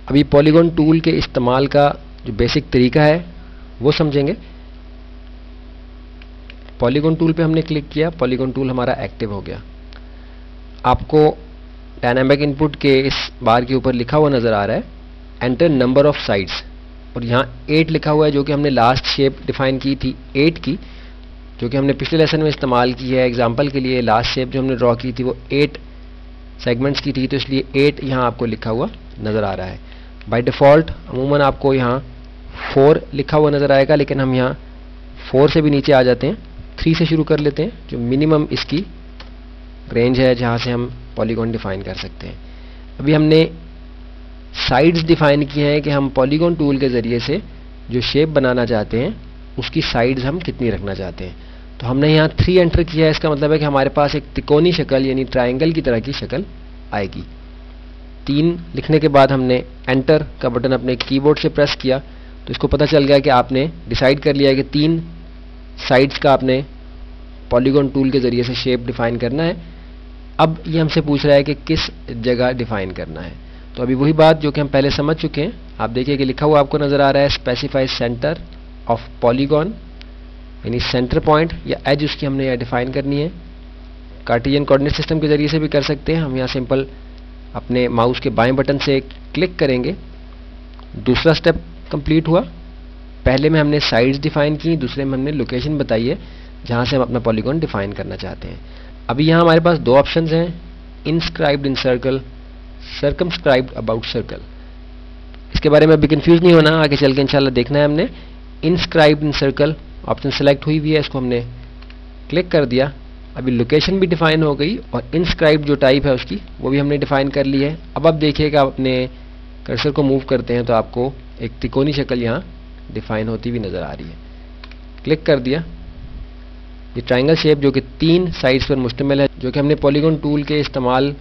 अभी polygon tool के इस्तेमाल का जो बेसिक तरीका है वो समझेंगे। पॉलीगॉन टूल पे हमने क्लिक किया, पॉलीगॉन टूल हमारा एक्टिव हो गया। आपको डायनामिक इनपुट के इस बार के ऊपर लिखा हुआ नज़र आ रहा है एंटर नंबर ऑफ साइड्स, और यहाँ 8 लिखा हुआ है जो कि हमने लास्ट शेप डिफाइन की थी 8 की, जो कि हमने पिछले लेसन में इस्तेमाल की है। एग्जांपल के लिए लास्ट शेप जो हमने ड्रॉ की थी वो 8 सेगमेंट्स की थी, तो इसलिए 8 यहाँ आपको लिखा हुआ नज़र आ रहा है। बाय डिफ़ॉल्ट अमूमन आपको यहाँ 4 लिखा हुआ नज़र आएगा, लेकिन हम यहाँ 4 से भी नीचे आ जाते हैं, 3 से शुरू कर लेते हैं, जो मिनिमम इसकी रेंज है जहाँ से हम पॉलीगॉन डिफाइन कर सकते हैं। अभी हमने साइड्स डिफाइन किए हैं कि हम पॉलीगॉन टूल के ज़रिए से जो शेप बनाना चाहते हैं उसकी साइड्स हम कितनी रखना चाहते हैं। तो हमने यहाँ 3 एंटर किया है, इसका मतलब है कि हमारे पास एक त्रिकोणी शक्ल यानी ट्रायंगल की तरह की शक्ल आएगी। 3 लिखने के बाद हमने एंटर का बटन अपने कीबोर्ड से प्रेस किया, तो इसको पता चल गया कि आपने डिसाइड कर लिया है कि 3 साइड्स का आपने पॉलीगॉन टूल के ज़रिए से शेप डिफाइन करना है। अब ये हमसे पूछ रहा है कि किस जगह डिफाइन करना है, तो अभी वही बात जो कि हम पहले समझ चुके हैं। आप देखिए कि लिखा हुआ आपको नज़र आ रहा है स्पेसिफाई सेंटर ऑफ पॉलीगॉन, यानी सेंटर पॉइंट या एज उसकी हमने यहाँ डिफाइन करनी है। कार्टेशियन कोऑर्डिनेट सिस्टम के ज़रिए से भी कर सकते हैं। हम यहाँ सिंपल अपने माउस के बाएं बटन से क्लिक करेंगे। दूसरा स्टेप कंप्लीट हुआ। पहले में हमने साइड्स डिफाइन की, दूसरे में हमने लोकेशन बताई है जहाँ से हम अपना पॉलीगॉन डिफाइन करना चाहते हैं। अभी यहाँ हमारे पास 2 ऑप्शंस हैं, inscribed in circle, circumscribed about circle. इसके बारे में अभी कंफ्यूज नहीं होना, आगे चल के इंशाल्लाह देखना है हमने। Inscribed in circle option select हुई है, इसको हमने क्लिक कर दिया। अभी लोकेशन भी डिफाइन हो गई और इंस्क्राइब्ड जो टाइप है उसकी वो भी हमने डिफाइन कर ली है। अब आप देखिएगा आप अपने कर्सर को मूव करते हैं तो आपको एक त्रिकोणी शक्ल यहाँ डिफाइन होती हुई नज़र आ रही है। क्लिक कर दिया। ये ट्रायंगल शेप जो कि 3 साइड्स पर मुश्तमिल है, जो कि हमने पॉलीगॉन टूल के इस्तेमाल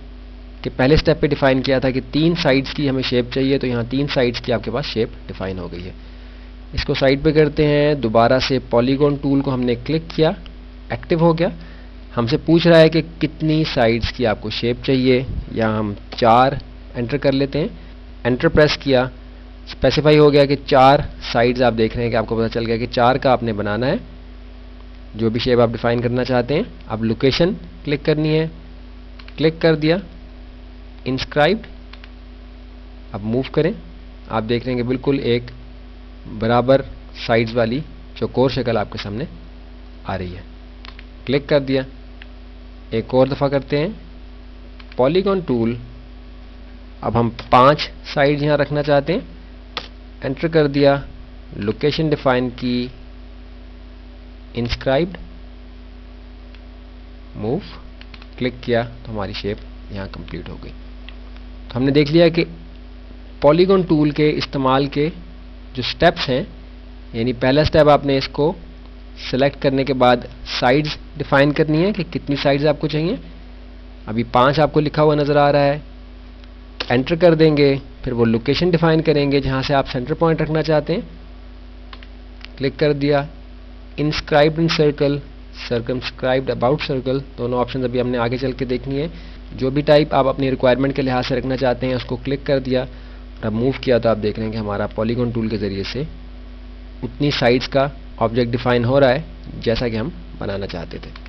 के पहले स्टेप पे डिफाइन किया था कि 3 साइड्स की हमें शेप चाहिए, तो यहाँ 3 साइड्स की आपके पास शेप डिफाइन हो गई है। इसको साइड पे करते हैं। दोबारा से पॉलीगॉन टूल को हमने क्लिक किया, एक्टिव हो गया। हमसे पूछ रहा है कि कितनी साइड्स की आपको शेप चाहिए, यहाँ हम 4 एंटर कर लेते हैं। एंटर प्रेस किया, स्पेसिफाई हो गया कि 4 साइड्स आप देख रहे हैं कि आपको पता चल गया कि 4 का आपने बनाना है, जो भी शेप आप डिफाइन करना चाहते हैं। अब लोकेशन क्लिक करनी है, क्लिक कर दिया, इंस्क्राइब्ड। अब मूव करें, आप देख रहे हैं कि बिल्कुल एक बराबर साइड्स वाली चौकोर शक्ल आपके सामने आ रही है। क्लिक कर दिया। एक और दफ़ा करते हैं पॉलीगॉन टूल। अब हम 5 साइड्स यहाँ रखना चाहते हैं। एंटर कर दिया, लोकेशन डिफाइन की, इंस्क्राइब्ड, मूव, क्लिक किया तो हमारी शेप यहाँ कंप्लीट हो गई। तो हमने देख लिया कि पॉलीगॉन टूल के इस्तेमाल के जो स्टेप्स हैं, यानी पहला स्टेप आपने इसको सेलेक्ट करने के बाद साइड्स डिफाइन करनी है कि कितनी साइड्स आपको चाहिए। अभी 5 आपको लिखा हुआ नज़र आ रहा है। एंटर कर देंगे, फिर वो लोकेशन डिफाइन करेंगे जहाँ से आप सेंटर पॉइंट रखना चाहते हैं। क्लिक कर दिया, inscribed in circle, circumscribed about circle, दोनों ऑप्शन अभी हमने आगे चल के देखनी है। जो भी टाइप आप अपनी रिक्वायरमेंट के लिहाज से रखना चाहते हैं उसको क्लिक कर दिया और अब मूव किया तो आप देख रहे हैं कि हमारा पॉलीगॉन टूल के ज़रिए से उतनी साइड्स का ऑब्जेक्ट डिफाइन हो रहा है जैसा कि हम बनाना चाहते थे।